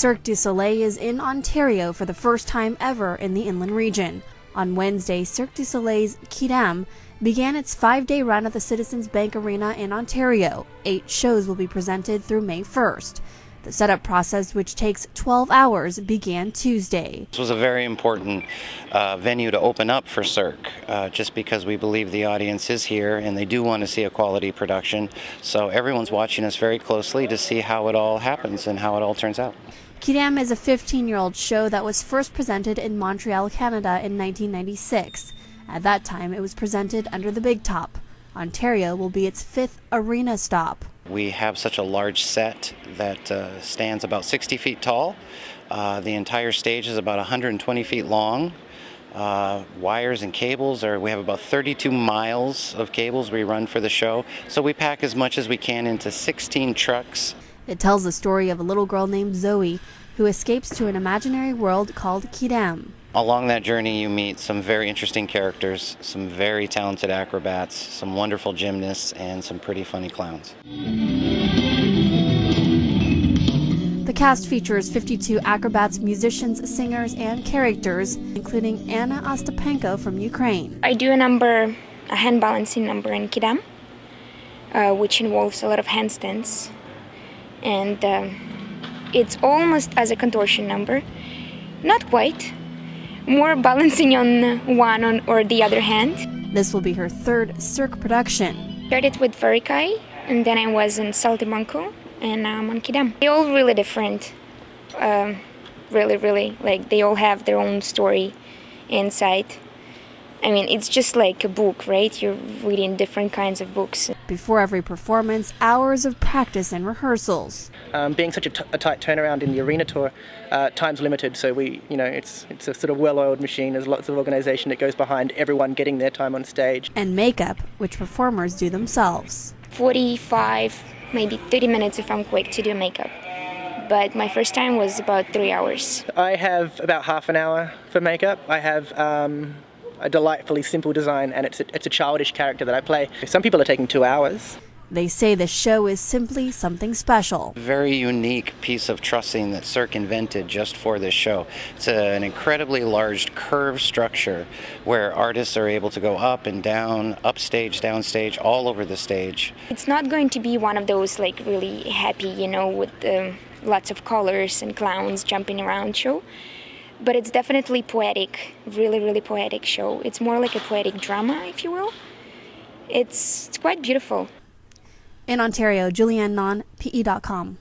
Cirque du Soleil is in Ontario for the first time ever in the inland region. On Wednesday, Cirque du Soleil's Quidam began its 5-day run at the Citizens Bank Arena in Ontario. 8 shows will be presented through May 1st. The setup process, which takes 12 hours, began Tuesday. This was a very important venue to open up for Cirque, just because we believe the audience is here and they do want to see a quality production. So everyone's watching us very closely to see how it all happens and how it all turns out. Quidam is a 15-year-old show that was first presented in Montreal, Canada in 1996. At that time, it was presented under the Big Top. Ontario will be its 5th arena stop. We have such a large set that stands about 60 feet tall. The entire stage is about 120 feet long. Wires and cables we have about 32 miles of cables we run for the show. So we pack as much as we can into 16 trucks. It tells the story of a little girl named Zoe who escapes to an imaginary world called Quidam. Along that journey, you meet some very interesting characters, some very talented acrobats, some wonderful gymnasts, and some pretty funny clowns. The cast features 52 acrobats, musicians, singers, and characters, including Anna Ostapenko from Ukraine. I do a hand balancing number in Quidam, which involves a lot of handstands. And it's almost as a contortion number. Not quite. More balancing on one or the other hand. This will be her 3rd Cirque production. Started with Verikai, and then I was in Saltimbanco, and now I'm on Quidam. They're all really different. Really, like they all have their own story inside. I mean, it's just like a book, right? You're reading different kinds of books. Before every performance, hours of practice and rehearsals. Being such a tight turnaround in the arena tour, time's limited, so it's a sort of well-oiled machine. There's lots of organisation that goes behind everyone getting their time on stage. And makeup, which performers do themselves. 45, maybe 30 minutes if I'm quick to do makeup. But my first time was about 3 hours. I have about half an hour for makeup. I have a delightfully simple design, and it's a childish character that I play. Some people are taking 2 hours. They say the show is simply something special. Very unique piece of trussing that Cirque invented just for this show. It's an incredibly large curved structure where artists are able to go up and down, upstage, downstage, all over the stage. It's not going to be one of those like really happy, with lots of colors and clowns jumping around show. But it's definitely poetic, really poetic show. It's more like a poetic drama, if you will. It's quite beautiful. In Ontario, Julianne Non, PE.com.